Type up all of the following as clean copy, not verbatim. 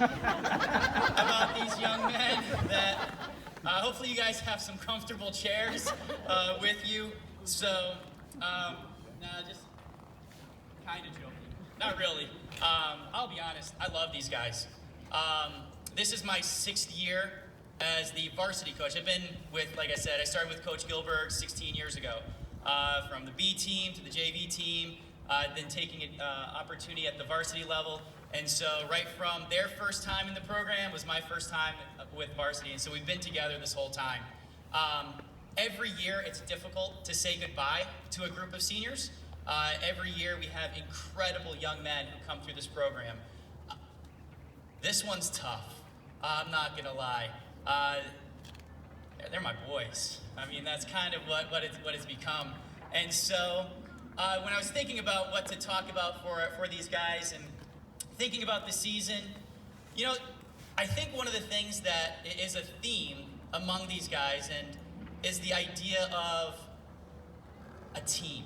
about these young men that hopefully you guys have some comfortable chairs with you. So, just kind of joking. Not really. I'll be honest, I love these guys. This is my 6th year as the varsity coach. I've been with, like I said, I started with Coach Gilbert 16 years ago. From the B team to the JV team, then taking an opportunity at the varsity level. And so right from their first time in the program was my first time with varsity. And so we've been together this whole time. Every year it's difficult to say goodbye to a group of seniors. Every year we have incredible young men who come through this program. This one's tough. I'm not gonna lie. They're my boys. I mean, that's kind of what it's become. And so when I was thinking about what to talk about for these guys and thinking about the season, you know, I think one of the things that is a theme among these guys and is the idea of a team,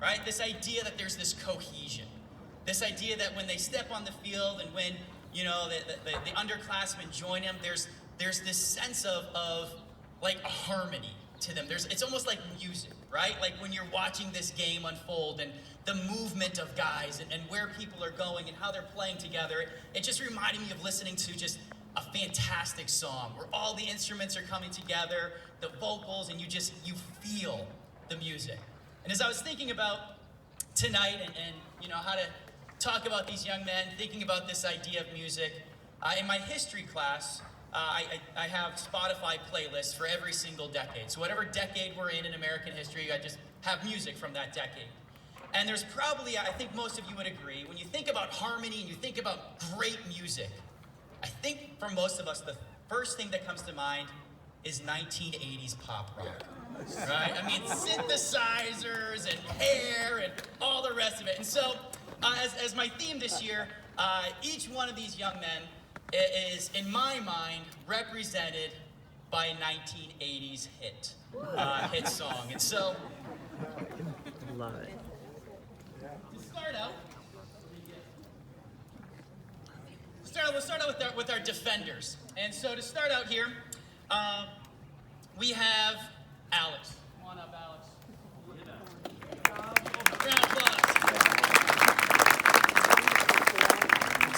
right? This idea that there's this cohesion, this idea that when they step on the field and when, you know, the underclassmen join them, there's this sense of like a harmony to them. It's almost like music, right? Like when you're watching this game unfold and the movement of guys and where people are going and how they're playing together, it just reminded me of listening to just a fantastic song where all the instruments are coming together, the vocals, and you feel the music. And as I was thinking about tonight and you know, how to talk about these young men, thinking about this idea of music, in my history class, I have Spotify playlists for every single decade. So whatever decade we're in American history, I just have music from that decade. And there's probably, I think most of you would agree, when you think about harmony and you think about great music, I think for most of us, the first thing that comes to mind is 1980s pop rock, right? I mean, synthesizers and hair and all the rest of it. And so, as my theme this year, each one of these young men is, in my mind, represented by a 1980s hit song. And so, love it. We'll start out with our defenders. And so to start out here, we have Alex. Come on up, Alex. A round of applause.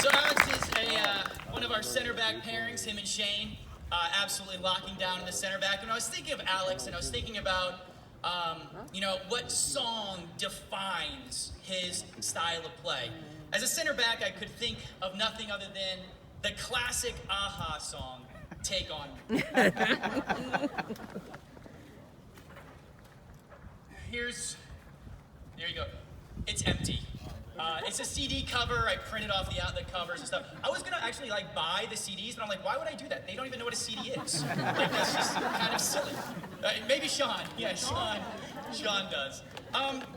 So Alex is one of our center back pairings, him and Shane, absolutely locking down in the center back. And I was thinking of Alex, and I was thinking about you know, what song defines his style of play? As a center back, I could think of nothing other than the classic Aha song, Take On Me. There you go. It's empty. It's a CD cover. I printed off the covers and stuff. I was gonna actually like buy the CDs, but I'm like, why would I do that? They don't even know what a CD is. Like, that's just kind of silly. Maybe Sean. Yeah, Sean does.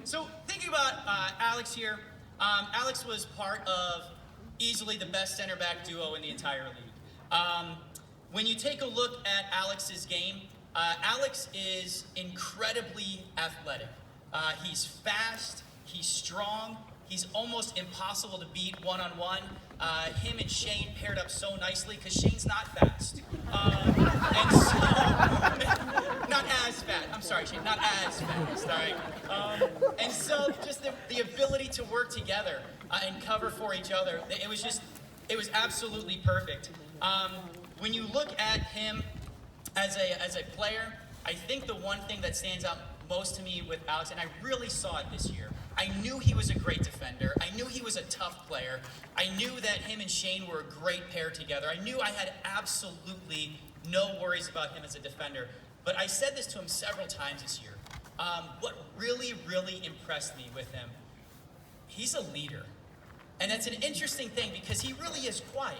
So thinking about Alex here, Alex was part of easily the best center back duo in the entire league. When you take a look at Alex's game, Alex is incredibly athletic. He's fast, he's strong, he's almost impossible to beat one-on-one. Him and Shane paired up so nicely because Shane's not fast. And so, not as fast. I'm sorry, Shane, not as fast, all right? And so just the ability to work together and cover for each other, it was absolutely perfect. When you look at him as a player, I think the one thing that stands out most to me with Alex, and I really saw it this year, I knew he was a great defender. I knew he was a tough player. I knew that him and Shane were a great pair together. I knew I had absolutely no worries about him as a defender. But I said this to him several times this year. What really, really impressed me with him, he's a leader. And that's an interesting thing because he really is quiet.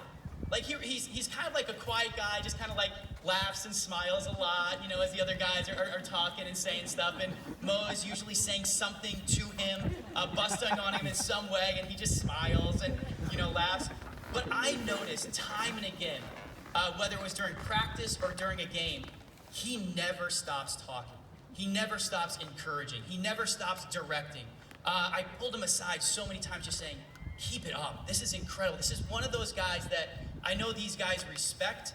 Like he's kind of like a quiet guy, just kind of like laughs and smiles a lot, you know, as the other guys are talking and saying stuff. And Mo is usually saying something to him, busting on him in some way, and he just smiles and, you know, laughs. But I noticed time and again, whether it was during practice or during a game, he never stops talking. He never stops encouraging. He never stops directing. I pulled him aside so many times just saying, keep it up. This is incredible. This is one of those guys that I know these guys respect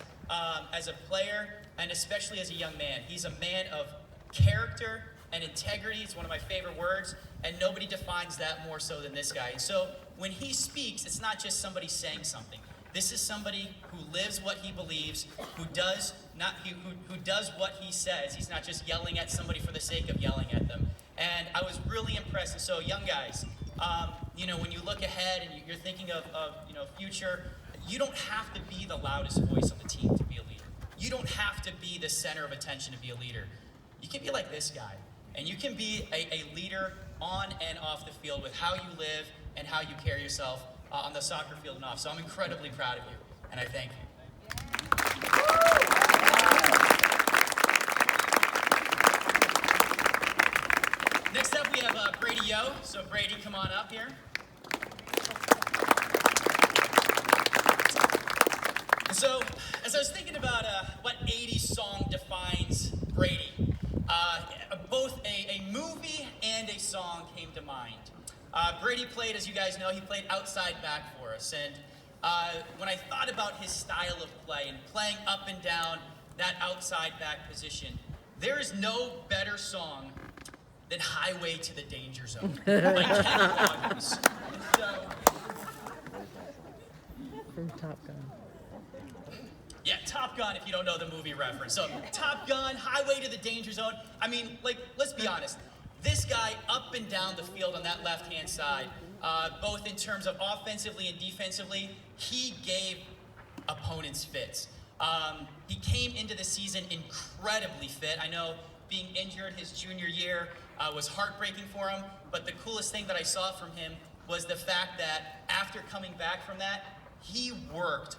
as a player and especially as a young man. He's a man of character and integrity. It's one of my favorite words, and nobody defines that more so than this guy. And so when he speaks, it's not just somebody saying something. This is somebody who lives what he believes, who does what he says. He's not just yelling at somebody for the sake of yelling at them. And I was really impressed. And so, young guys, when you look ahead and you're thinking of future, you don't have to be the loudest voice on the team to be a leader. You don't have to be the center of attention to be a leader. You can be like this guy, and you can be a leader on and off the field with how you live and how you carry yourself on the soccer field and off. So I'm incredibly proud of you, and I thank you. Next up, we have Brady Yo. So Brady, come on up here. And so, as I was thinking about what 80s song defines Brady, both a movie and a song came to mind. Brady played, as you guys know, he played outside back for us. And when I thought about his style of play and playing up and down that outside back position, there is no better song than Highway to the Danger Zone by Kenny Loggins. So, From Top Gun. yeah, Top Gun, if you don't know the movie reference. So, Top Gun, Highway to the Danger Zone. I mean, let's be honest. This guy up and down the field on that left-hand side, both in terms of offensively and defensively, he gave opponents fits. He came into the season incredibly fit. I know being injured his junior year was heartbreaking for him, but the coolest thing that I saw from him was the fact that after coming back from that, he worked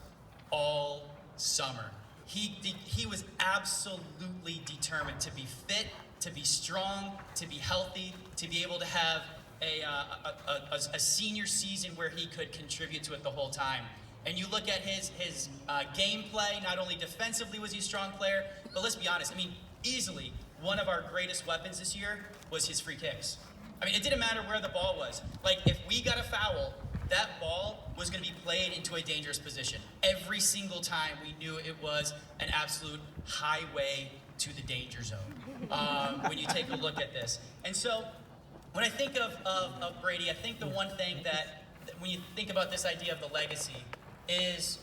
all summer. He was absolutely determined to be fit, to be strong, to be healthy, to be able to have a senior season where he could contribute to it the whole time. And you look at his gameplay, not only defensively was he a strong player, but let's be honest, I mean, easily one of our greatest weapons this year was his free kicks. I mean, it didn't matter where the ball was. Like, if we got a foul, that ball was going to be played into a dangerous position. Every single time we knew it was an absolute highway to the danger zone when you take a look at this. And so when I think of Brady, I think the one thing that when you think about this idea of the legacy is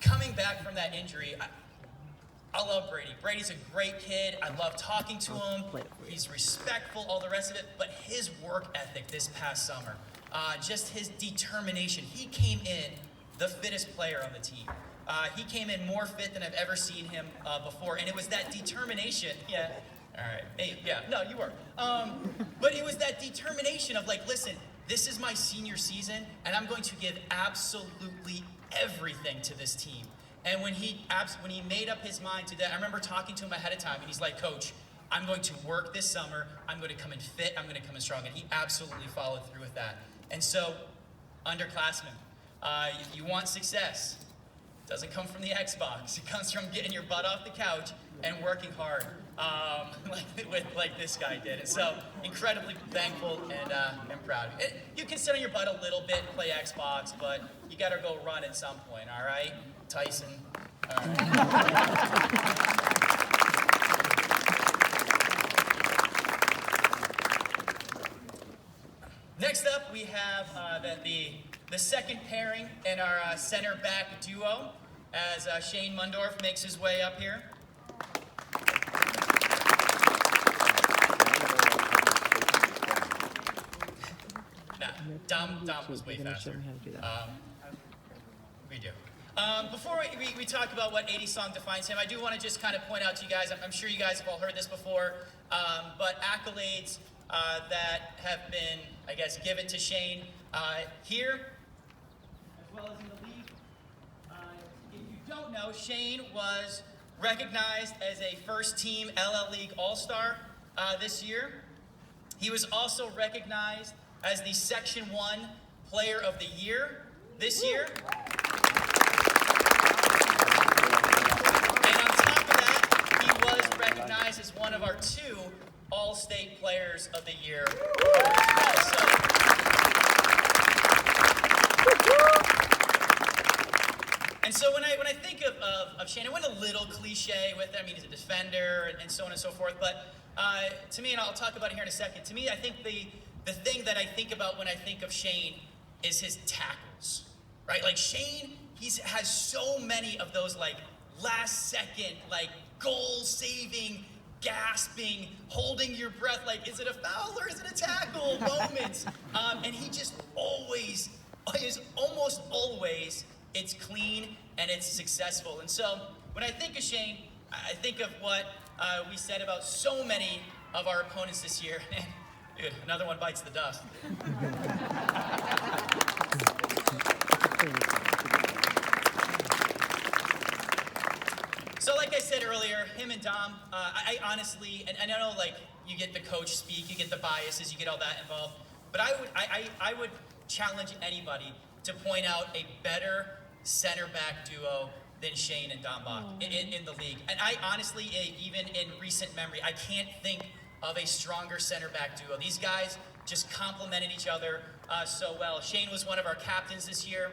coming back from that injury. I love Brady. Brady's a great kid. I love talking to him. He's respectful, all the rest of it. But his work ethic this past summer, just his determination. He came in the fittest player on the team. He came in more fit than I've ever seen him before. And it was that determination. Yeah. All right. Hey, yeah. No, you were. But it was that determination of like, listen, this is my senior season, and I'm going to give absolutely everything to this team. And when he made up his mind to that, I remember talking to him ahead of time, and he's like, Coach, I'm going to work this summer. I'm going to come in fit. I'm going to come in strong. And he absolutely followed through with that. And so, underclassmen, you want success. It doesn't come from the Xbox. It comes from getting your butt off the couch and working hard, like this guy did. And so, incredibly thankful and proud. You can sit on your butt a little bit and play Xbox, but you got to go run at some point, all right? Tyson. All right. Next up, we have the second pairing in our center back duo as Shane Mundorf makes his way up here. Dom was way faster. We do. Before we talk about what 80 song defines him, I do want to just kind of point out to you guys, I'm sure you guys have all heard this before, but accolades that have been, I guess, given to Shane here, as well as in the league. If you don't know, Shane was recognized as a first-team LL League All-Star this year. He was also recognized as the Section 1 Player of the Year this year. And on top of that, he was recognized as one of our 2 All-State Players of the Year as well. So, And so when I think of Shane, I went a little cliche with it. I mean, he's a defender and so on and so forth. But to me, and I'll talk about it here in a second, to me, I think the thing that I think about when I think of Shane is his tackles, right? Like Shane, he has so many of those like last second, like goal saving, gasping, holding your breath, like is it a foul or is it a tackle moments. And he just always is almost always it's clean and it's successful. And so when I think of Shane, I think of what we said about so many of our opponents this year. And dude, another one bites the dust. So like I said earlier, him and Dom, I honestly, and I know like you get the coach speak, you get the biases, you get all that involved, but I would challenge anybody to point out a better center back duo than Shane and Dom Bach in the league. And I honestly, even in recent memory, I can't think of a stronger center back duo. These guys just complemented each other so well. Shane was one of our captains this year.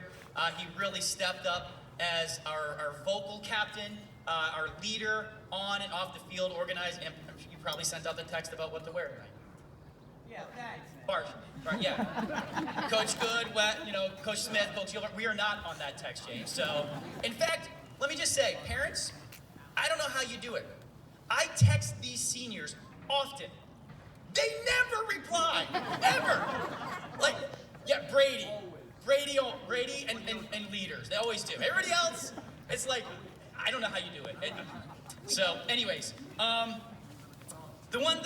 He really stepped up as our vocal captain, our leader on and off the field, organized, and you probably sent out the text about what to wear tonight. Yeah, thanks. Bart, yeah. Coach Good, Coach Smith, Coach Gilbert, we are not on that text chain. So, in fact, let me just say, parents, I don't know how you do it. I text these seniors often. They never reply, ever. Like, yeah, Brady and leaders, they always do. Everybody else, it's like, I don't know how you do it. So, anyways, the one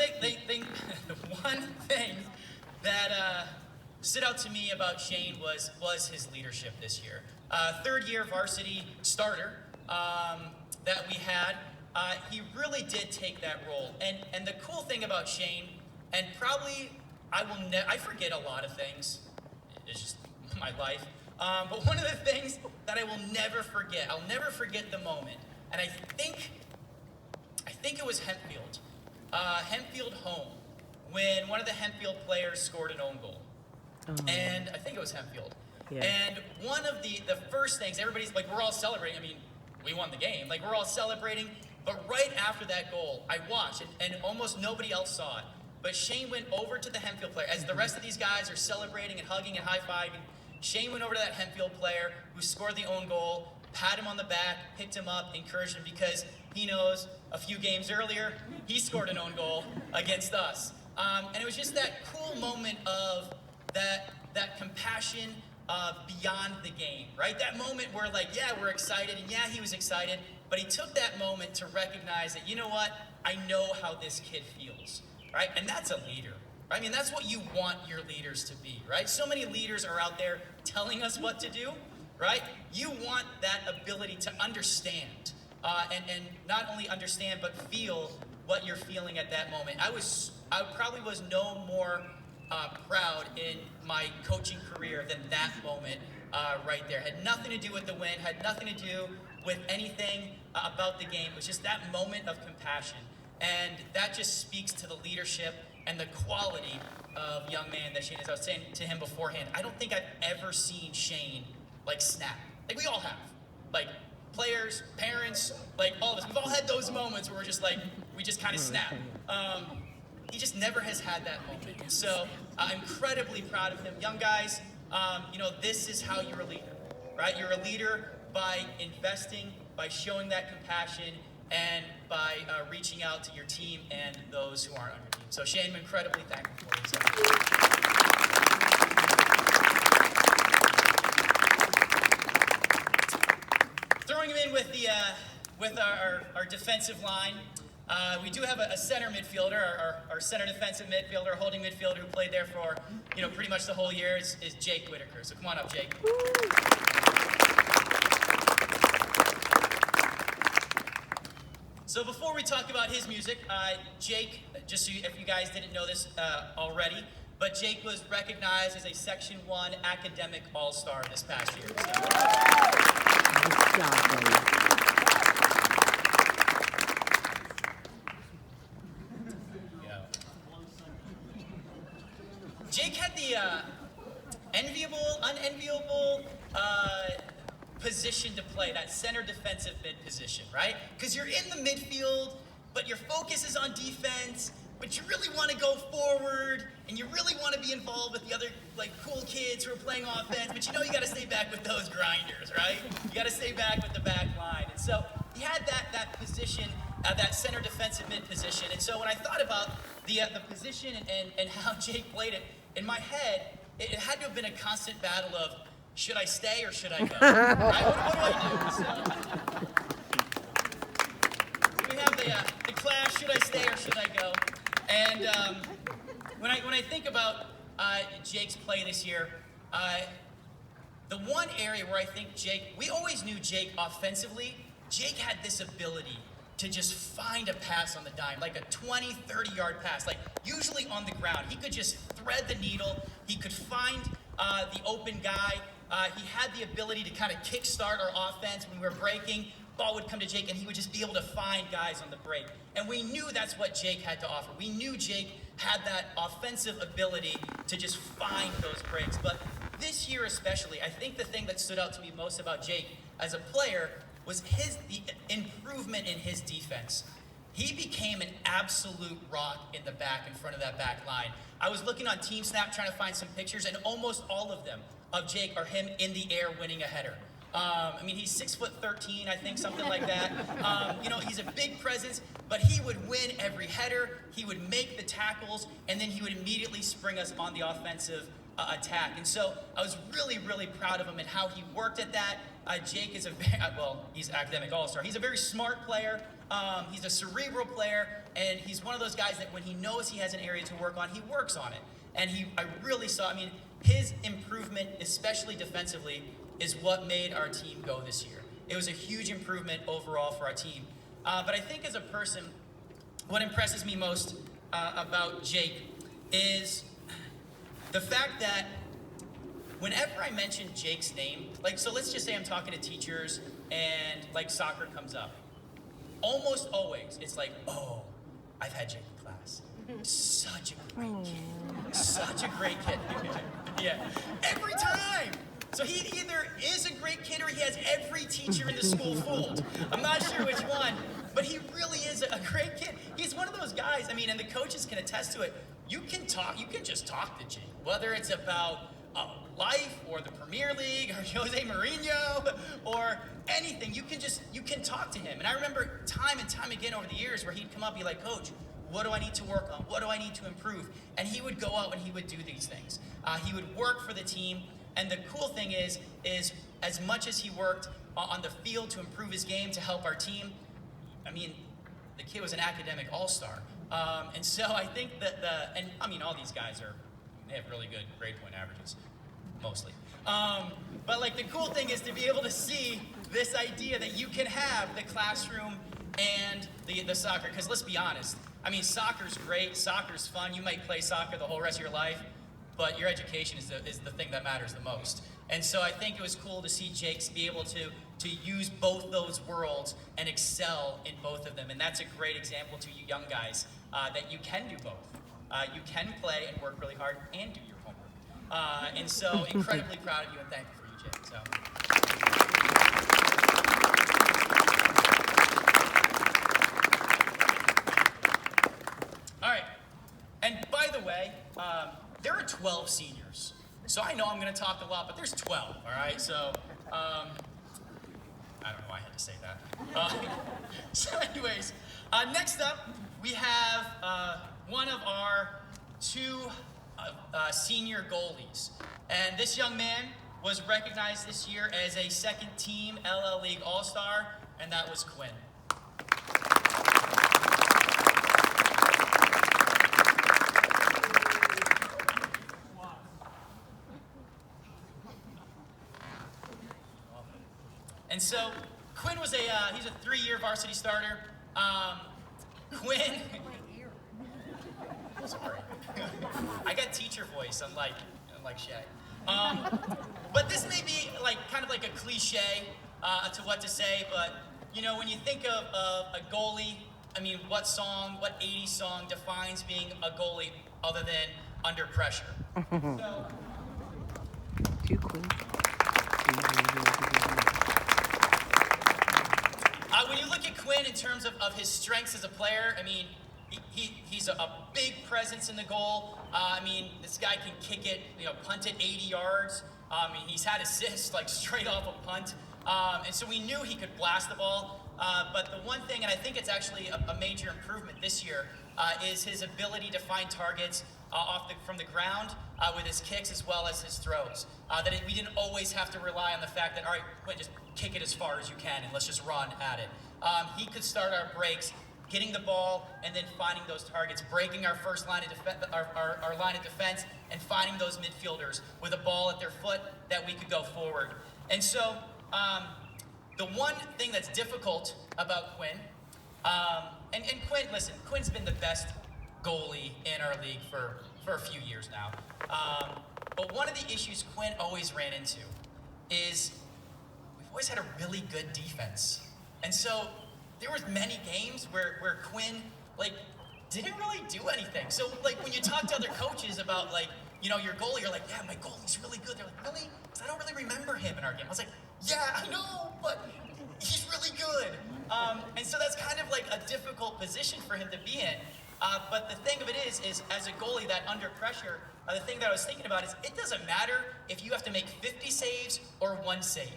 thing that stood out to me about Shane was his leadership this year. Third year varsity starter that we had, he really did take that role. And the cool thing about Shane, and probably I forget a lot of things. It's just my life. But one of the things that I will never forget, I'll never forget the moment. And I think it was Hempfield home, when one of the Hempfield players scored an own goal. Oh. And I think it was Hempfield. Yeah. And one of the first things, everybody's like, we're all celebrating. I mean, we won the game. Like, we're all celebrating. But right after that goal, I watched, and almost nobody else saw it. But Shane went over to the Hempfield player. As the rest of these guys are celebrating and hugging and high-fiving, Shane went over to that Hempfield player who scored the own goal, pat him on the back, picked him up, encouraged him, because he knows a few games earlier, he scored an own goal against us. And it was just that cool moment of that compassion beyond the game, right? That moment where, like, yeah, we're excited, and yeah, he was excited, but he took that moment to recognize that, you know what, I know how this kid feels, right? And that's a leader. I mean, that's what you want your leaders to be, right? So many leaders are out there telling us what to do, right? You want that ability to understand, and not only understand, but feel what you're feeling at that moment. I probably was no more proud in my coaching career than that moment right there. Had nothing to do with the win, had nothing to do with anything about the game. It was just that moment of compassion. And that just speaks to the leadership and the quality of young man that Shane is. I was saying to him beforehand, I don't think I've ever seen Shane like snap. Like, we all have. Like, players, parents, like all of us. We've all had those moments where we're just like, we just kind of snap. He just never has had that moment. So I'm incredibly proud of him. Young guys, this is how you're a leader, right? You're a leader by investing, by showing that compassion, and by reaching out to your team and those who aren't on your team. So Shane, I'm incredibly thankful for you. Throwing him in with our defensive line, we do have a center midfielder, our center defensive midfielder, holding midfielder who played there for pretty much the whole year is Jake Whitaker. So come on up, Jake. So before we talk about his music, Jake, just so if you guys didn't know this already, but Jake was recognized as a Section 1 Academic All-Star this past year. Jake had the unenviable position position to play, that center defensive mid position, right? Because you're in the midfield, but your focus is on defense, but you really want to go forward, and you really want to be involved with the other like cool kids who are playing offense, but you know you got to stay back with those grinders, right? You got to stay back with the back line. And so he had that position, that center defensive mid position. And so when I thought about the position and how Jake played it, in my head, it had to have been a constant battle of, should I stay or should I go? Right? What do I do? So we have the clash, should I stay or should I go? And when I think about Jake's play this year, the one area where I think Jake, we always knew Jake offensively, Jake had this ability to just find a pass on the dime, like a 20, 30-yard pass, like usually on the ground. He could just thread the needle. He could find the open guy. He had the ability to kind of kickstart our offense when we were breaking. Ball would come to Jake, and he would just be able to find guys on the break. And we knew that's what Jake had to offer. We knew Jake had that offensive ability to just find those breaks. But this year especially, I think the thing that stood out to me most about Jake as a player was the improvement in his defense. He became an absolute rock in the back, in front of that back line. I was looking on Team Snap trying to find some pictures, and almost all of them of Jake are him in the air winning a header. I mean, he's 6'13", I think, something like that. He's a big presence, but he would win every header. He would make the tackles, and then he would immediately spring us on the offensive attack. And so I was really, really proud of him and how he worked at that. Jake is he's academic all-star. He's a very smart player. He's a cerebral player, and he's one of those guys that when he knows he has an area to work on, he works on it. And I really saw, his improvement, especially defensively, is what made our team go this year. It was a huge improvement overall for our team. But I think as a person, what impresses me most about Jake is the fact that whenever I mention Jake's name, so let's just say I'm talking to teachers and soccer comes up. Almost always, it's like, oh, I've had Jake in class. Such a great kid. Such a great kid. Yeah, every time. So he either is a great kid or he has every teacher in the school fooled. I'm not sure which one, but he really is a great kid. He's one of those guys, and the coaches can attest to it. You can just talk to Jake, whether it's about life or the Premier League or Jose Mourinho or anything. You can talk to him. And I remember time and time again over the years where he'd come up and be like, Coach, what do I need to work on? What do I need to improve? And he would go out and he would do these things. He would work for the team. And the cool thing is as much as he worked on the field to improve his game, to help our team, the kid was an academic all-star. And so I think that all these guys they have really good grade point averages, mostly. But the cool thing is to be able to see this idea that you can have the classroom and the soccer, because let's be honest, soccer's great, soccer's fun, you might play soccer the whole rest of your life, but your education is the thing that matters the most. And so I think it was cool to see Jake be able to use both those worlds and excel in both of them. And that's a great example to you young guys that you can do both. You can play and work really hard and do your homework. And so incredibly proud of you and thankful for you, Jake. So. All right. And by the way, there are 12 seniors. So I know I'm going to talk a lot, but there's 12, all right? So, I don't know why I had to say that. So anyways, next up, we have one of our two senior goalies. And this young man was recognized this year as a second-team LL League All-Star, and that was Quinn. And so Quinn was he's a 3-year varsity starter. Quinn, sorry, I got teacher voice, unlike Shay. But this may be kind of like a cliche to what to say, but when you think of a goalie, what 80s song defines being a goalie other than Under Pressure? So, Too cool. Quinn, in terms of his strengths as a player, I mean, he's a big presence in the goal. I mean, this guy can kick it, punt it 80 yards. I mean, he's had assists like straight off a punt. And so we knew he could blast the ball. But the one thing, and I think it's actually a major improvement this year, is his ability to find targets from the ground with his kicks as well as his throws. We didn't always have to rely on the fact that, all right, Quinn, just kick it as far as you can and let's just run at it. He could start our breaks, getting the ball and then finding those targets, breaking our first line of our line of defense, and finding those midfielders with a ball at their foot that we could go forward. And so the one thing that's difficult about Quinn, and Quinn, listen, Quinn's been the best goalie in our league for a few years now. But one of the issues Quinn always ran into is we've always had a really good defense. And so there was many games where Quinn, didn't really do anything. So, when you talk to other coaches about, your goalie, you're like, yeah, my goalie's really good. They're like, really? Because I don't really remember him in our game. I was like, yeah, I know, but he's really good. And so that's kind of a difficult position for him to be in. But the thing of it is as a goalie that under pressure, the thing that I was thinking about is it doesn't matter if you have to make 50 saves or 1 save,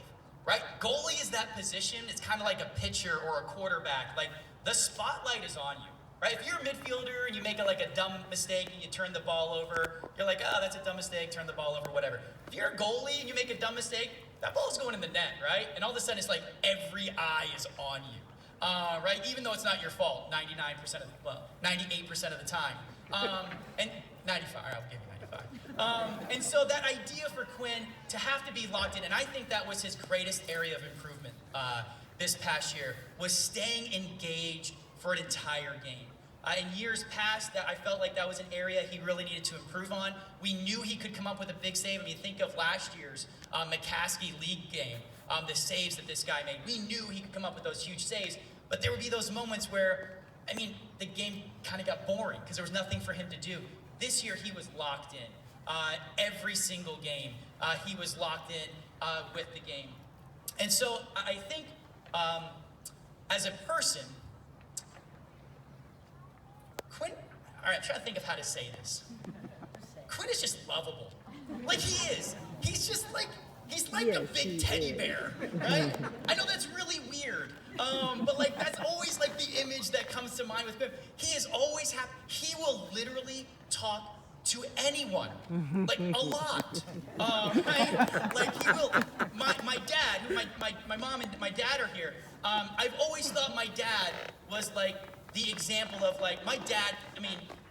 right? Goalie is that position. It's kind of like a pitcher or a quarterback. The spotlight is on you, right? If you're a midfielder and you make a dumb mistake and you turn the ball over, you're like, oh, that's a dumb mistake, turn the ball over, whatever. If you're a goalie and you make a dumb mistake, that ball's going in the net, right? And all of a sudden it's like every eye is on you. Right? Even though it's not your fault, 98% of the time. And 95, I'll give you 95. And so that idea for Quinn to have to be locked in, and I think that was his greatest area of improvement this past year, was staying engaged for an entire game. In years past, I felt like that was an area he really needed to improve on. We knew he could come up with a big save. I mean, think of last year's McCaskey League game, the saves that this guy made. We knew he could come up with those huge saves. But there would be those moments where, the game kind of got boring because there was nothing for him to do. This year, he was locked in. Every single game, he was locked in with the game. And so I think as a person, Quinn, all right, I'm trying to think of how to say this. Quinn is just lovable. He is. He's just he's like a big teddy bear, right? I know that's really weird. But that's always the image that comes to mind with Quinn. He is always happy. He will literally talk to anyone, a lot, right? He will. My dad, my mom and my dad are here. I've always thought my dad was the example of my dad.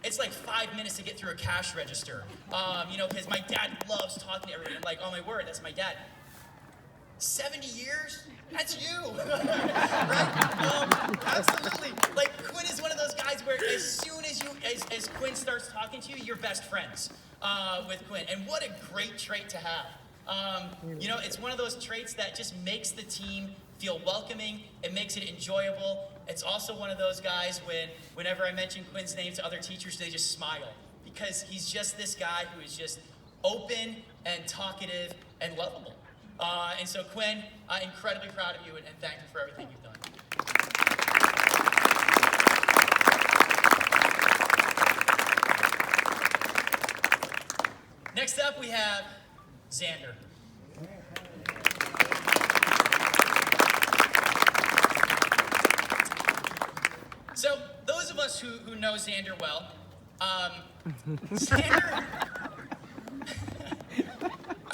It's 5 minutes to get through a cash register, because my dad loves talking to everybody. I'm like, oh my word, that's my dad. 70 years? That's you, right? Absolutely. Quinn is one of those guys where as soon as Quinn starts talking to you, you're best friends with Quinn. And what a great trait to have. It's one of those traits that just makes the team feel welcoming. It makes it enjoyable. It's also one of those guys whenever I mention Quinn's name to other teachers, they just smile because he's just this guy who is just open and talkative and lovable. And so Quinn, incredibly proud of you and thank you for everything you've done. Next up we have Xander. So those of us who know Xander well, Xander,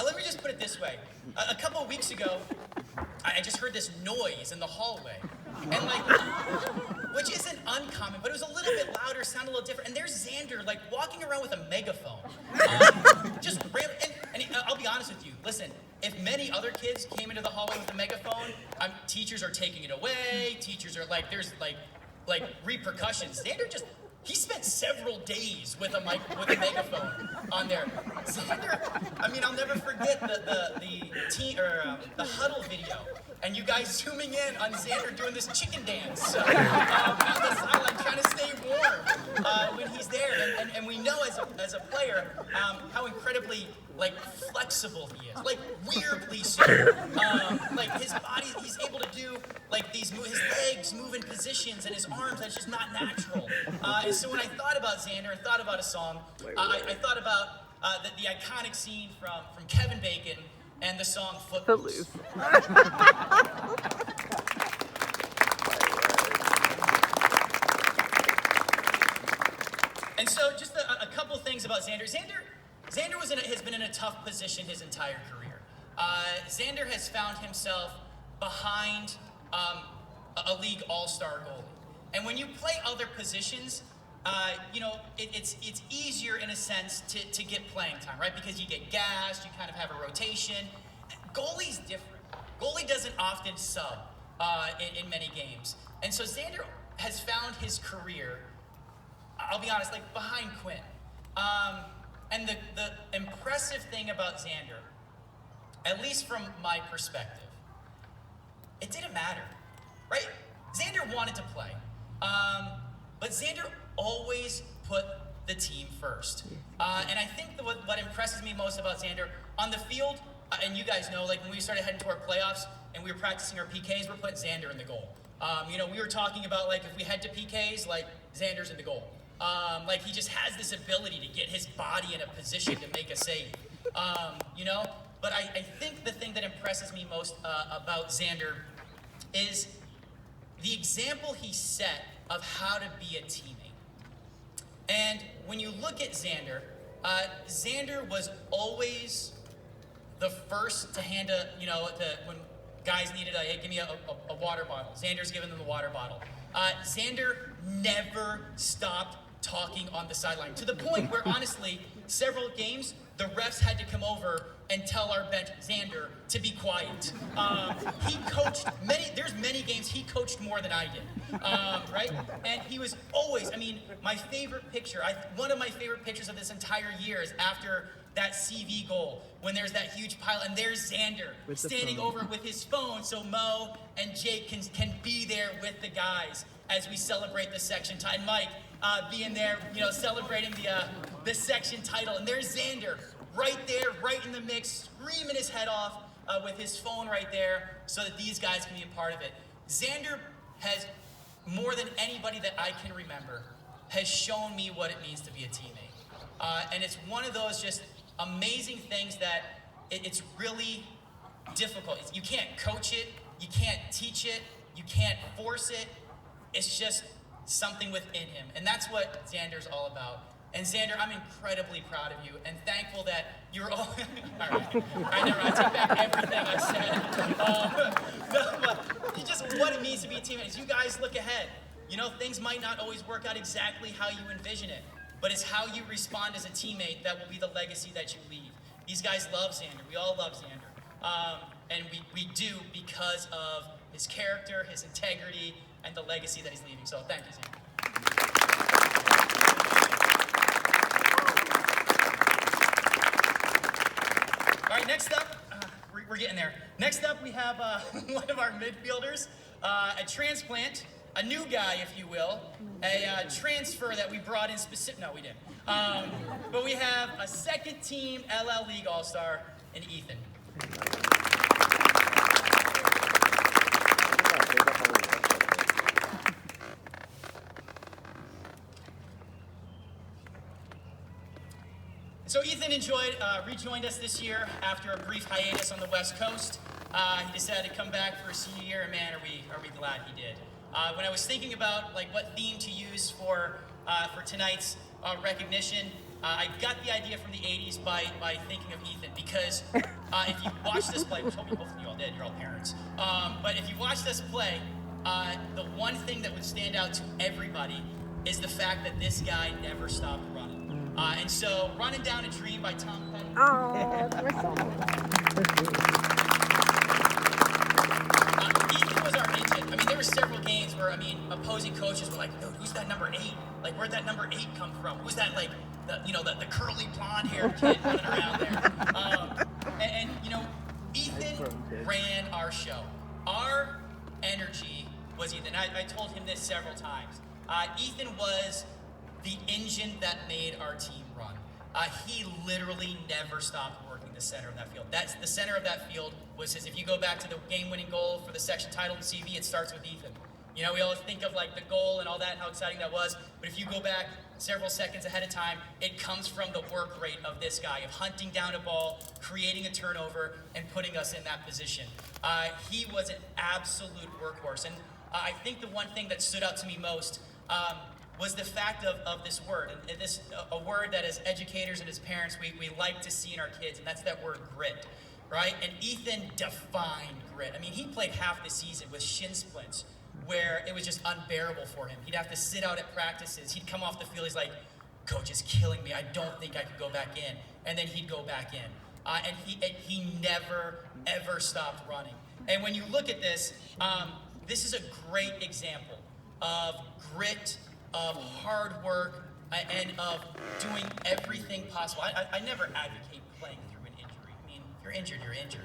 let me just put it this way. A couple of weeks ago, I just heard this noise in the hallway. And which isn't uncommon, but it was a little bit louder, sounded a little different. And there's Xander, walking around with a megaphone. Just random, and I'll be honest with you, listen, if many other kids came into the hallway with a megaphone, teachers are taking it away, teachers are there's repercussions. Xander he spent several days with a megaphone on there. Xander, I'll never forget the huddle video, and you guys zooming in on Xander doing this chicken dance on the sideline, trying to stay warm when he's there. And we know as as a player, how incredibly like flexible he is, like weirdly so. Like his body, he's able to do like his legs move in positions and his arms that's just not natural. And so when I thought about Xander and thought about a song, I thought about the iconic scene from Kevin Bacon and the song Footloose. And so just a couple things about Xander. Xander has been in a tough position his entire career. Xander has found himself behind a league all-star goalie. And when you play other positions, it's easier in a sense to get playing time, right? Because you get gassed, you kind of have a rotation. Goalie's different. Goalie doesn't often sub in many games. And so Xander has found his career, I'll be honest, like behind Quinn. And the impressive thing about Xander, at least from my perspective, it didn't matter, right? Xander wanted to play, but Xander always put the team first. And I think what impresses me most about Xander, on the field, and you guys know, like when we started heading to our playoffs and we were practicing our PKs, we're putting Xander in the goal. We were talking about like if we head to PKs, like Xander's in the goal. Like he just has this ability to get his body in a position to make a save, But I think the thing that impresses me most about Xander is the example he set of how to be a teammate. And when you look at Xander, Xander was always the first to hand when guys needed hey, give me a water bottle. Xander's giving them the water bottle. Xander never stopped talking on the sideline, to the point where honestly, several games, the refs had to come over and tell our bench, Xander, to be quiet. He coached there's many games he coached more than I did, right? And he was always, my favorite picture, one of my favorite pictures of this entire year is after that CV goal, when there's that huge pile, and there's Xander standing over with his phone so Mo and Jake can be there with the guys as we celebrate the section title. Mike being there, celebrating the section title, and there's Xander right there, right in the mix, screaming his head off with his phone right there so that these guys can be a part of it. Xander has, more than anybody that I can remember, has shown me what it means to be a teammate. And it's one of those just amazing things that it's really difficult. You can't coach it, you can't teach it, you can't force it. It's just something within him. And that's what Xander's all about. And Xander, I'm incredibly proud of you and thankful that you're all... all right, I take back everything I said. But just what it means to be a teammate. As you guys look ahead, things might not always work out exactly how you envision it, but it's how you respond as a teammate that will be the legacy that you leave. These guys love Xander. We all love Xander. And we do because of his character, his integrity, and the legacy that he's leaving. So thank you, Xander. All right, next up, we're getting there. Next up, we have one of our midfielders, a transplant, a new guy, if you will, a transfer that we brought in specific. No, we didn't. But we have a second-team LL League All-Star in Ethan. So Ethan rejoined us this year after a brief hiatus on the West Coast. He decided to come back for a senior year, and man, are we glad he did. When I was thinking about what theme to use for tonight's recognition, I got the idea from the 80s by thinking of Ethan, because if you watch this play, which hopefully both of you all did, you're all parents, but if you watch this play, the one thing that would stand out to everybody is the fact that this guy never stopped running. And so, Running Down a Dream by Tom Petty. Ethan was our engine. There were several games where, opposing coaches were like, dude, who's that number 8? Where'd that number 8 come from? Who's that, the curly blonde-haired kid running around there? Ethan ran our show. Our energy was Ethan. I told him this several times. Ethan was the engine that made our team run. he literally never stopped working the center of that field. That's the center of that field was his. If you go back to the game-winning goal for the section title in CV, it starts with Ethan. You know, we always think of like the goal and all that and how exciting that was, but if you go back several seconds ahead of time, it comes from the work rate of this guy, of hunting down a ball, creating a turnover, and putting us in that position. He was an absolute workhorse, and I think the one thing that stood out to me most was the fact of this word, and this a word that as educators and as parents we like to see in our kids, and that's that word grit, right? And Ethan defined grit. I mean, he played half the season with shin splints, where it was just unbearable for him. He'd have to sit out at practices. He'd come off the field, he's like, coach is killing me. I don't think I could go back in. And then he'd go back in. And he never, ever stopped running. And when you look at this, this is a great example of grit, of hard work, and of doing everything possible. I never advocate playing through an injury. I mean, if you're injured, you're injured.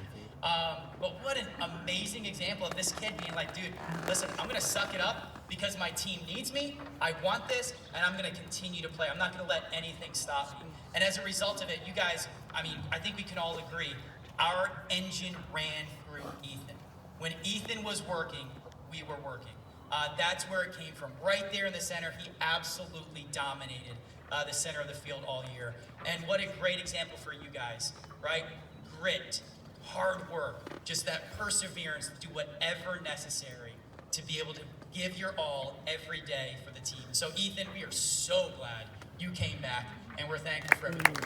But what an amazing example of this kid being like, dude, listen, I'm going to suck it up because my team needs me. I want this, and I'm going to continue to play. I'm not going to let anything stop me. And as a result of it, you guys, I mean, I think we can all agree, our engine ran through Ethan. When Ethan was working, we were working. That's where it came from. Right there in the center, he absolutely dominated the center of the field all year. And what a great example for you guys, right? Grit. Hard work, just that perseverance to do whatever necessary to be able to give your all every day for the team. So Ethan, we are so glad you came back, and we're thankful for everything.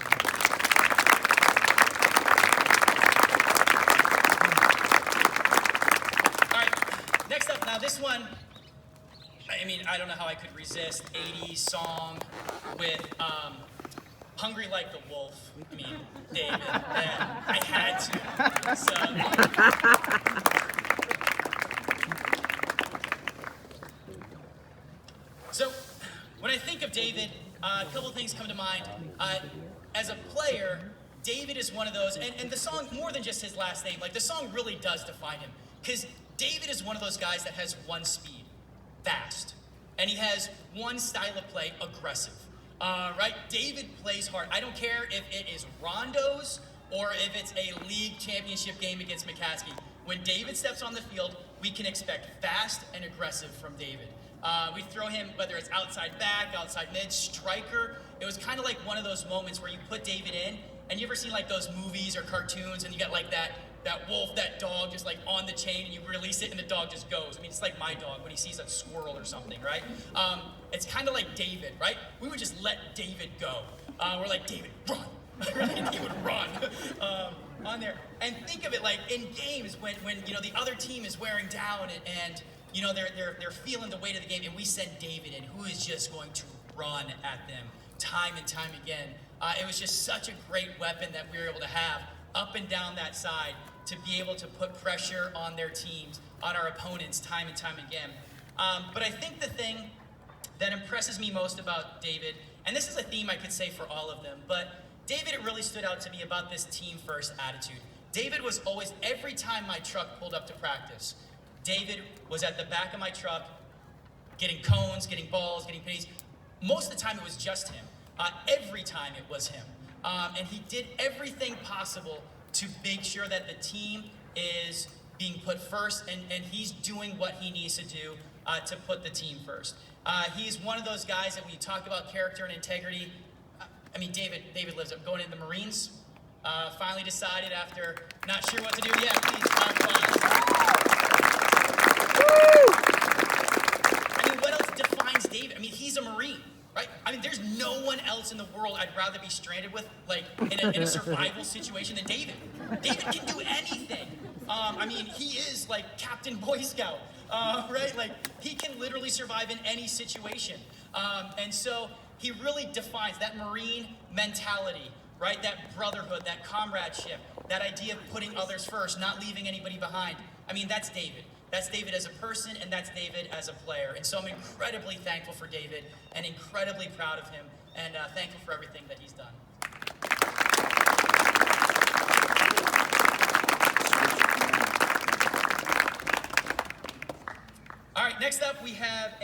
All right, next up, now this one, I mean, I don't know how I could resist 80s song with Hungry Like the Wolf. I mean, David, I had to. So when I think of David, a couple things come to mind. As a player, David is one of those, and the song, more than just his last name, like the song really does define him. Because David is one of those guys that has one speed, fast. And he has one style of play, aggressive. Right? David plays hard. I don't care if it is rondos or if it's a league championship game against McCaskey. When David steps on the field, we can expect fast and aggressive from David. We throw him, whether it's outside back, outside mid, striker. It was kind of like one of those moments where you put David in, and you ever seen like those movies or cartoons, and you got like that wolf, that dog just like on the chain, and you release it and the dog just goes. I mean, it's like my dog when he sees a squirrel or something, right? It's kind of like David, right? We would just let David go. We're like, David, run, right? And he would run on there. And think of it like in games when you know the other team is wearing down and you know they're feeling the weight of the game, and we send David in, who is just going to run at them time and time again. It was just such a great weapon that we were able to have up and down that side to be able to put pressure on their teams, on our opponents time and time again. But I think the thing that impresses me most about David, and this is a theme I could say for all of them, but David, it really stood out to me about this team-first attitude. David was always, every time my truck pulled up to practice, David was at the back of my truck getting cones, getting balls, getting pennies. Most of the time it was just him. Every time it was him. And he did everything possible to make sure that the team is being put first, and he's doing what he needs to do to put the team first. He's one of those guys that when you talk about character and integrity, I mean, David lives up going into the Marines. Finally decided after not sure what to do. Yeah, please, I mean, what else defines David? I mean, he's a Marine. Right? I mean, there's no one else in the world I'd rather be stranded with, like, in a survival situation than David. David can do anything. I mean, he is, like, Captain Boy Scout, right? Like, he can literally survive in any situation. And so he really defines that Marine mentality, right? That brotherhood, that comradeship, that idea of putting others first, not leaving anybody behind. I mean, that's David. That's David as a person, and that's David as a player. And so I'm incredibly thankful for David and incredibly proud of him and thankful for everything that he's done. All right, next up we have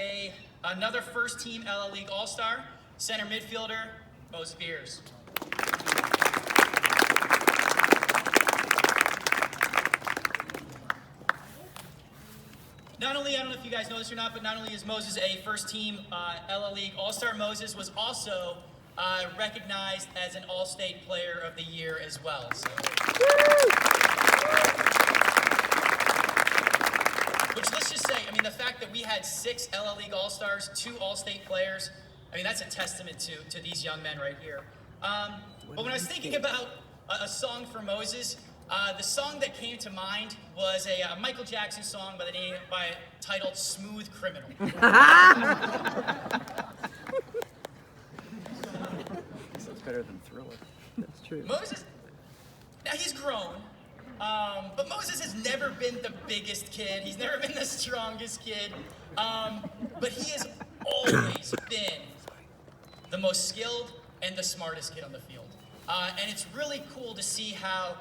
another first-team LL League All-Star, center midfielder, Bo Spears. not only, I don't know if you guys know this or not, but not only is Moses a first team LL League All-Star, Moses was also recognized as an All-State Player of the Year as well. So. Which, let's just say, I mean, the fact that we had 6 LL League All-Stars, 2 All-State players, I mean, that's a testament to these young men right here. But when I was thinking about a song for Moses, the song that came to mind was a Michael Jackson song titled "Smooth Criminal." That's better than Thriller. That's true. Moses, now he's grown, but Moses has never been the biggest kid. He's never been the strongest kid, but he has always been the most skilled and the smartest kid on the field. And it's really cool to see how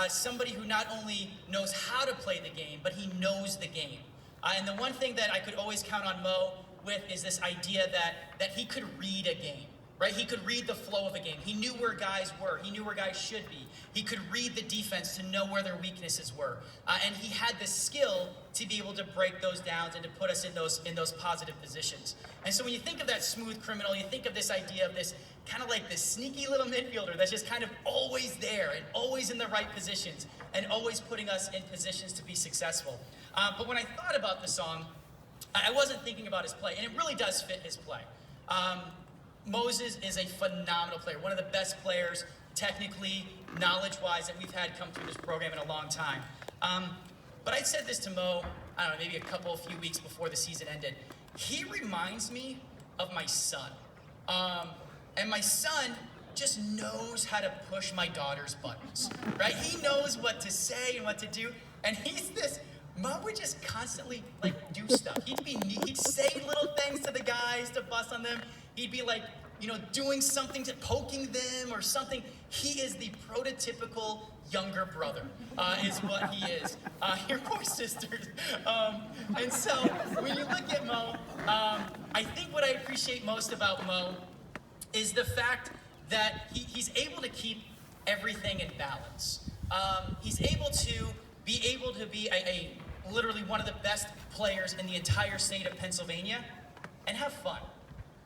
somebody who not only knows how to play the game, but he knows the game. And the one thing that I could always count on Mo with is this idea that he could read a game, right? He could read the flow of a game. He knew where guys were. He knew where guys should be. He could read the defense to know where their weaknesses were. And he had the skill to be able to break those downs and to put us in those positive positions. And so when you think of that smooth criminal, you think of this idea of this kind of like this sneaky little midfielder that's just kind of always there and always in the right positions and always putting us in positions to be successful. But when I thought about the song, I wasn't thinking about his play, and it really does fit his play. Moses is a phenomenal player, one of the best players, technically, knowledge-wise, that we've had come through this program in a long time. But I said this to Mo, I don't know, maybe a few weeks before the season ended. He reminds me of my son. And my son just knows how to push my daughter's buttons, right? He knows what to say and what to do. And Mo would just constantly do stuff. He'd say little things to the guys to bust on them. He'd be doing something poking them or something. He is the prototypical younger brother, is what he is. Your poor sisters. And so when you look at Mo, I think what I appreciate most about Mo is the fact that he's able to keep everything in balance. He's able to be literally one of the best players in the entire state of Pennsylvania and have fun,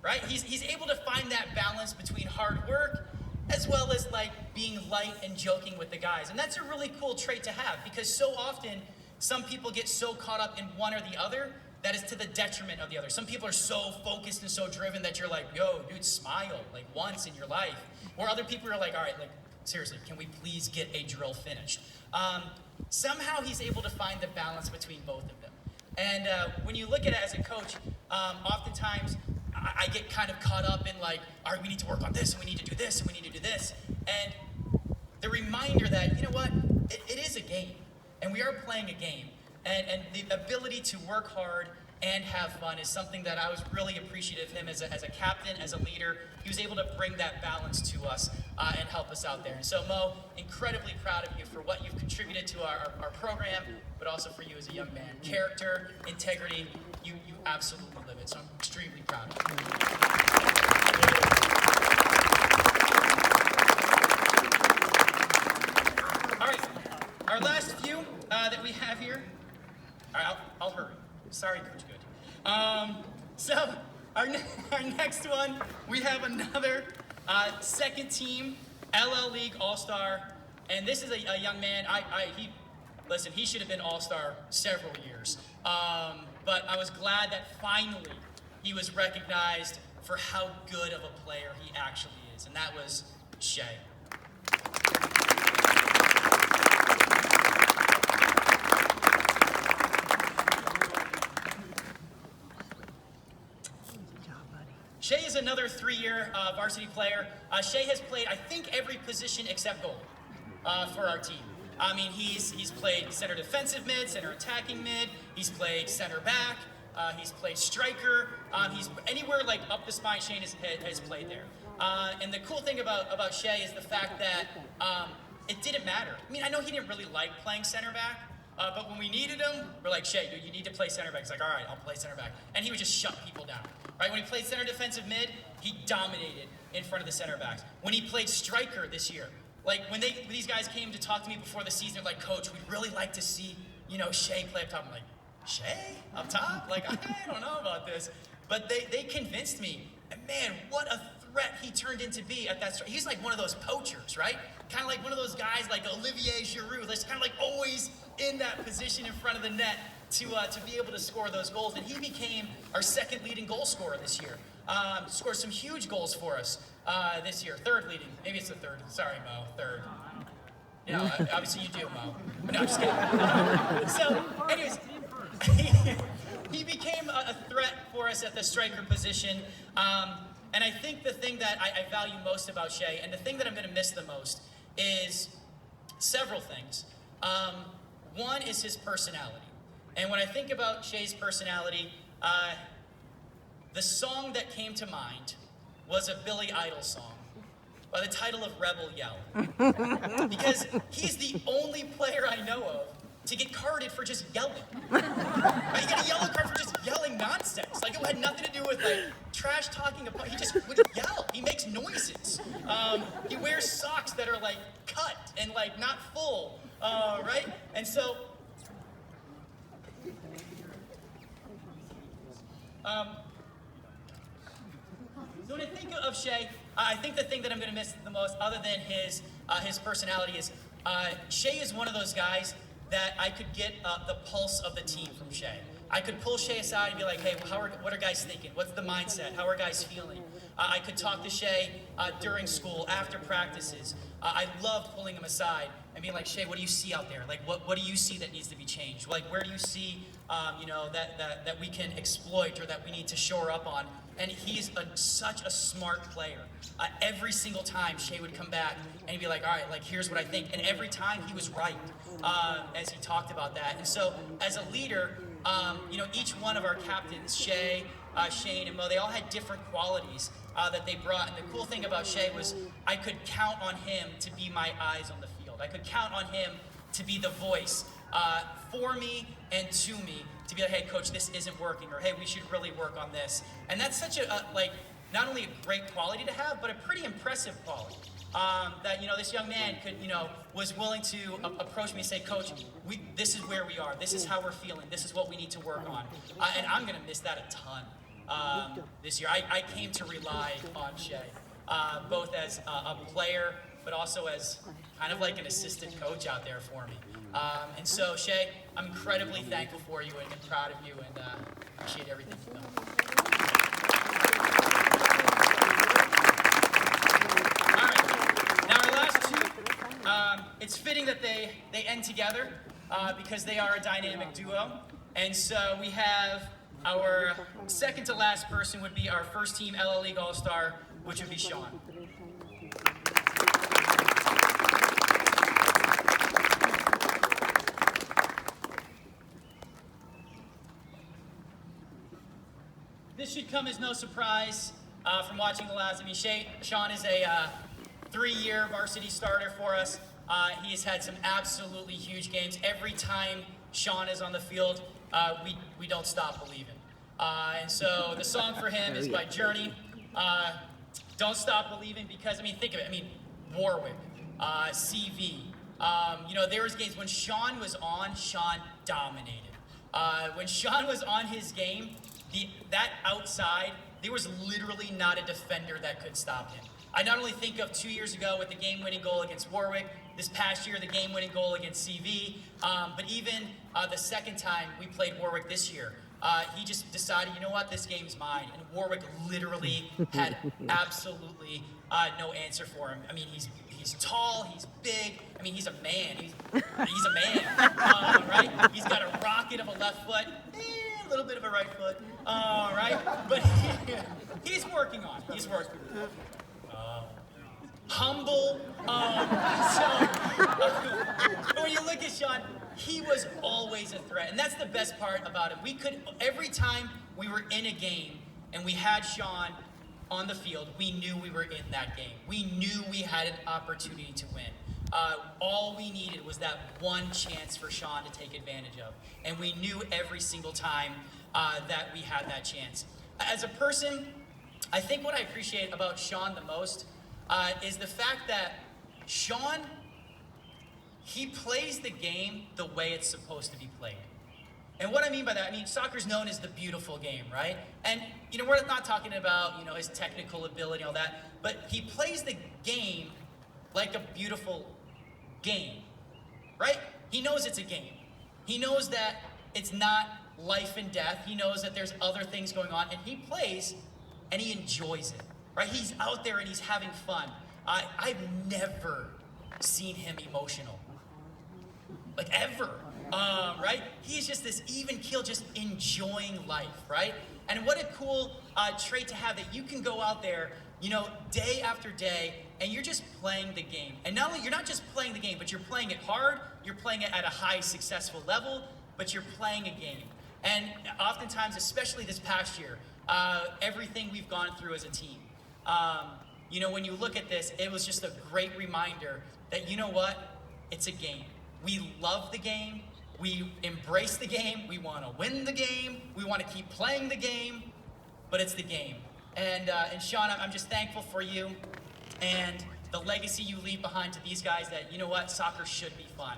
right? He's able to find that balance between hard work as well as being light and joking with the guys. And that's a really cool trait to have, because so often some people get so caught up in one or the other that is to the detriment of the other. Some people are so focused and so driven that you're like, yo, dude, smile once in your life. Or other people are like, all right, seriously, can we please get a drill finished? Somehow he's able to find the balance between both of them. And when you look at it as a coach, oftentimes I get kind of caught up in all right, we need to work on this, and we need to do this, and we need to do this. And the reminder that, you know what, it is a game, and we are playing a game. And the ability to work hard and have fun is something that I was really appreciative of him as a captain, as a leader. He was able to bring that balance to us and help us out there. And so, Mo, incredibly proud of you for what you've contributed to our program, but also for you as a young man. Character, integrity, you absolutely live it. So I'm extremely proud of you. All right, our last few that we have here. All right, I'll hurry. Sorry, Coach Good. So our next one, we have another second team LL League All-Star, and this is a young man. He should have been All-Star several years, but I was glad that finally he was recognized for how good of a player he actually is, and that was Shay. Shay is another 3-year varsity player. Shay has played, I think, every position except goal for our team. I mean, he's played center defensive mid, center attacking mid. He's played center back. He's played striker. He's anywhere up the spine. Shay has played there. And the cool thing about Shay is the fact that it didn't matter. I mean, I know he didn't really like playing center back. But when we needed him, we're like, Shay, dude, you need to play center back. He's like, all right, I'll play center back. And he would just shut people down. Right? When he played center defensive mid, he dominated in front of the center backs. When he played striker this year, when these guys came to talk to me before the season, they're like, Coach, we'd really like to see, Shay play up top. I'm like, Shea up top? Like, I don't know about this. But they convinced me. And man, what a threat he turned into be at that. He's like one of those poachers, right? Kind of like one of those guys like Olivier Giroud. That's kind of like always in that position in front of the net to be able to score those goals. And he became our second leading goal scorer this year. Scored some huge goals for us this year. Third leading. Maybe it's the third. Sorry, Mo. Third. You know, obviously you do, Mo. No, I'm just kidding. So, anyways, he became a threat for us at the striker position. And I think the thing that I value most about Shea, and the thing that I'm going to miss the most, is several things. One is his personality. And when I think about Shea's personality, the song that came to mind was a Billy Idol song by the title of Rebel Yell. Because he's the only player I know of to get carded for just yelling. Right? You get a yellow card for just yelling nonsense. Like, it had nothing to do with like trash talking. He just would yell. He makes noises. He wears socks that are like cut and like not full, right? And so, so when I think of Shea, I think the thing that I'm going to miss the most, other than his personality, is Shea is one of those guys that I could get the pulse of the team from Shea. I could pull Shea aside and be like, hey, what are guys thinking? What's the mindset? How are guys feeling? I could talk to Shea during school, after practices. I loved pulling him aside and being like, Shea, what do you see out there? Like, what do you see that needs to be changed? Like, where do you see, that we can exploit or that we need to shore up on? And he's such a smart player. Every single time Shea would come back and he'd be like, all right, like, here's what I think. And every time he was right, as he talked about that. And so as a leader, each one of our captains, Shea, Shane, and Mo, they all had different qualities that they brought. And the cool thing about Shea was I could count on him to be my eyes on the field. I could count on him to be the voice for me and to me, to be like, hey, coach, this isn't working, or hey, we should really work on this. And that's such not only a great quality to have, but a pretty impressive quality. That, this young man was willing to approach me and say, coach, this is where we are. This is how we're feeling. This is what we need to work on. And I'm going to miss that a ton this year. I came to rely on Shea, both as a player, but also as kind of like an assistant coach out there for me. And so, Shea, I'm incredibly thankful for you and proud of you, and appreciate everything you've done. All right, now our last two, it's fitting that they end together because they are a dynamic duo. And so we have our second to last person would be our first team LL League All-Star, which would be Sean. This should come as no surprise from watching the last. Sean is a 3-year varsity starter for us. He has had some absolutely huge games. Every time Sean is on the field, we don't stop believing. And so the song for him is by Journey. Don't Stop Believing, because, think of it. Warwick, CV. There was games when Sean was on, Sean dominated. When Sean was on his game, that outside, there was literally not a defender that could stop him. I not only think of 2 years ago with the game-winning goal against Warwick, this past year the game-winning goal against CV, but even the second time we played Warwick this year, he just decided, you know what, this game's mine. And Warwick literally had absolutely no answer for him. He's tall, he's big. He's a man. He's a man, right? He's got a rocket of a left foot, a little bit of a right foot, right? But he's working on it. He's working. Humble. When you look at Sean, he was always a threat, and that's the best part about it. Every time we were in a game and we had Sean on the field, we knew we were in that game. We knew we had an opportunity to win. All we needed was that one chance for Sean to take advantage of, and we knew every single time that we had that chance. As a person, I think what I appreciate about Sean the most is the fact that Sean, he plays the game the way it's supposed to be played. And what I mean by that, I mean, soccer's known as the beautiful game, right? And, you know, we're not talking about, you know, his technical ability and all that, but he plays the game like a beautiful game, right? He knows it's a game. He knows that it's not life and death. He knows that there's other things going on, and he plays and he enjoys it, right? He's out there and he's having fun. I've never seen him emotional, like ever. Right? He's just this even keel, just enjoying life, right? And what a cool trait to have, that you can go out there, you know, day after day, and you're just playing the game. And not only, you're not just playing the game, but you're playing it hard, you're playing it at a high successful level, but you're playing a game. And oftentimes, especially this past year, everything we've gone through as a team, you know, when you look at this, it was just a great reminder that, you know what, it's a game. We love the game. We embrace the game. We want to win the game. We want to keep playing the game, but it's the game. And Sean, I'm just thankful for you and the legacy you leave behind to these guys, that, you know what, soccer should be fun.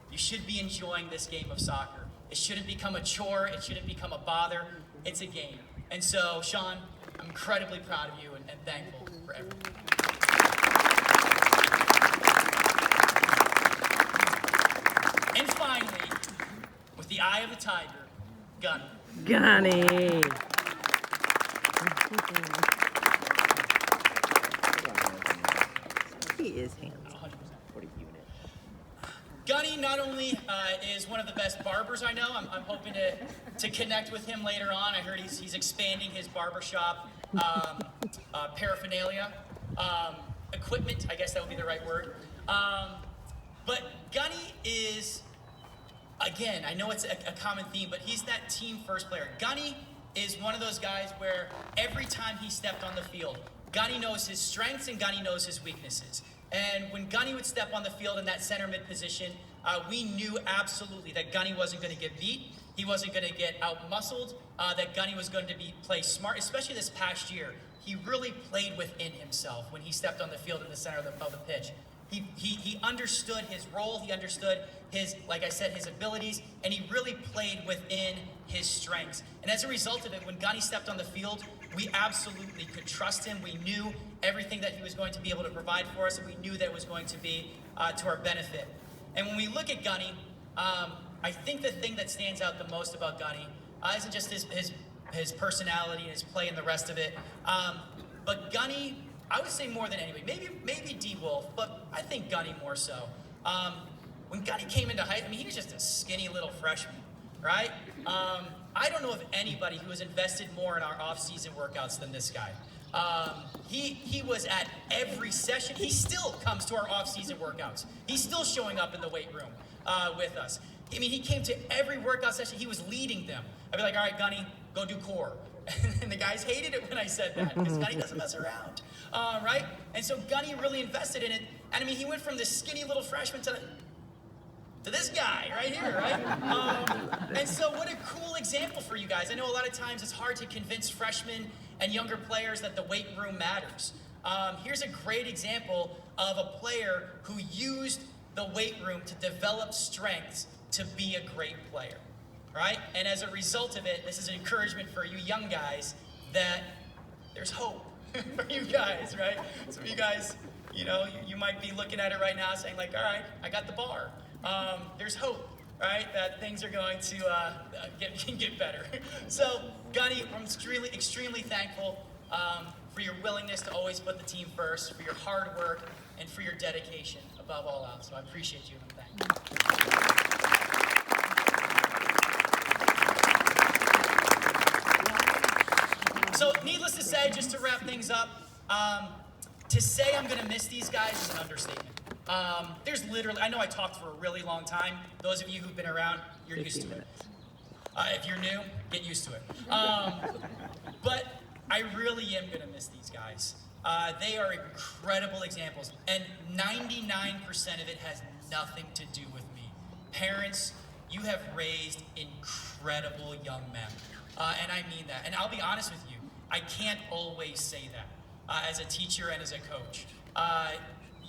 You should be enjoying this game of soccer. It shouldn't become a chore. It shouldn't become a bother. It's a game. And so, Sean, I'm incredibly proud of you and thankful for everything. And finally, with the eye of the tiger, Gunny. Gunny. He is handsome. 100%. What a unit. Gunny not only is one of the best barbers I know, I'm hoping to connect with him later on. I heard he's expanding his barbershop paraphernalia, equipment, I guess that would be the right word. But Gunny is, again, I know it's a common theme, but he's that team first player. Gunny is one of those guys where every time he stepped on the field, Gunny knows his strengths and Gunny knows his weaknesses. And when Gunny would step on the field in that center mid position, we knew absolutely that Gunny wasn't going to get beat. He wasn't going to get out-muscled, that Gunny was going to play smart, especially this past year. He really played within himself when he stepped on the field in the center of the pitch. He understood his role, he understood his, like I said, his abilities, and he really played within his strengths. And as a result of it, when Gunny stepped on the field, we absolutely could trust him. We knew everything that he was going to be able to provide for us, and we knew that it was going to be to our benefit. And when we look at Gunny, I think the thing that stands out the most about Gunny isn't just his personality and his play and the rest of it, but Gunny, I would say more than anybody, maybe D Wolf, but I think Gunny more so. When Gunny came into height, I mean, he was just a skinny little freshman, right? I don't know of anybody who has invested more in our off-season workouts than this guy. He was at every session. He still comes to our off-season workouts. He's still showing up in the weight room with us. I mean, he came to every workout session. He was leading them. I'd be like, all right, Gunny, go do core. And the guys hated it when I said that, because Gunny doesn't mess around, right? And so Gunny really invested in it. And I mean, he went from this skinny little freshman to this guy right here, right? And so what a cool example for you guys. I know a lot of times it's hard to convince freshmen and younger players that the weight room matters. Here's a great example of a player who used the weight room to develop strengths to be a great player, right? And as a result of it, this is an encouragement for you young guys that there's hope for you guys, right? Some of you guys, you know, you might be looking at it right now saying like, all right, I got the bar. There's hope, right? That things are going to get better. So, Gunny, I'm extremely thankful for your willingness to always put the team first, for your hard work, and for your dedication above all else. So I appreciate you and thank you. So, needless to say, just to wrap things up, to say I'm going to miss these guys is an understatement. There's literally, I know I talked for a really long time. Those of you who've been around, you're used to it. If you're new, get used to it. But I really am going to miss these guys. They are incredible examples, and 99% of it has nothing to do with me. Parents, you have raised incredible young men, and I mean that. And I'll be honest with you, I can't always say that as a teacher and as a coach.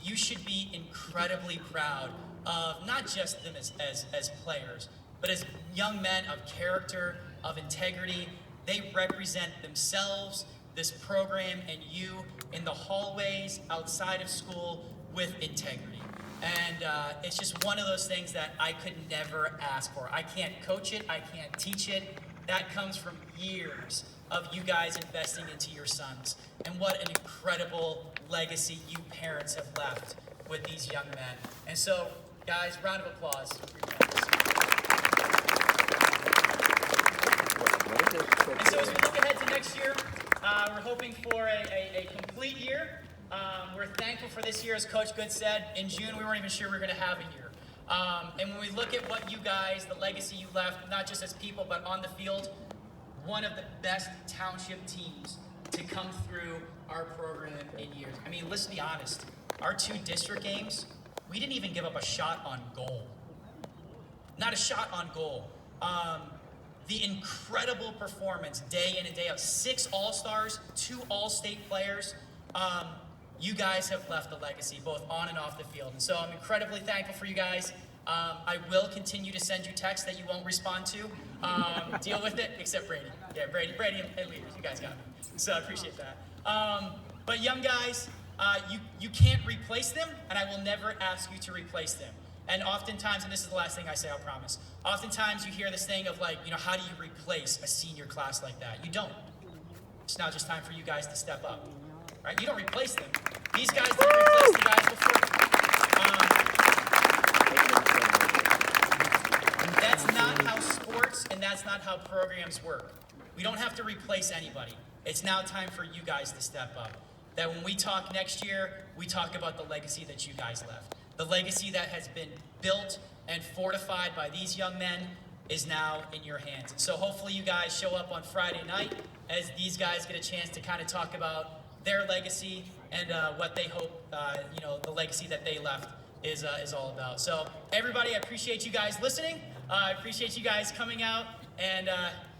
You should be incredibly proud of not just them as players, but as young men of character, of integrity. They represent themselves, this program, and you in the hallways outside of school with integrity. And it's just one of those things that I could never ask for. I can't coach it, I can't teach it. That comes from years of you guys investing into your sons. And what an incredible legacy you parents have left with these young men. And so, guys, round of applause for your parents. And so as we look ahead to next year, we're hoping for a complete year. We're thankful for this year, as Coach Good said. In June, we weren't even sure we were going to have a year. And when we look at what you guys, the legacy you left, not just as people, but on the field, one of the best township teams to come through our program in years. I mean, let's be honest. Our 2 district games, we didn't even give up a shot on goal. Not a shot on goal. The incredible performance day in and day out. 6 All-Stars, 2 All-State players. You guys have left a legacy, both on and off the field. And so I'm incredibly thankful for you guys. I will continue to send you texts that you won't respond to. Deal with it, except Brady. Yeah, Brady and leaders, you guys got me. So I appreciate that. But young guys, you can't replace them, and I will never ask you to replace them. And oftentimes, and this is the last thing I say, I promise, oftentimes you hear this thing of like, how do you replace a senior class like that? You don't. It's now just time for you guys to step up. Right? You don't replace them. These guys didn't replace the guys before. That's not how sports and that's not how programs work. We don't have to replace anybody. It's now time for you guys to step up. That when we talk next year, we talk about the legacy that you guys left. The legacy that has been built and fortified by these young men is now in your hands. And so hopefully you guys show up on Friday night as these guys get a chance to kind of talk about their legacy and what they hope, the legacy that they left is all about. So everybody, I appreciate you guys listening. I appreciate you guys coming out and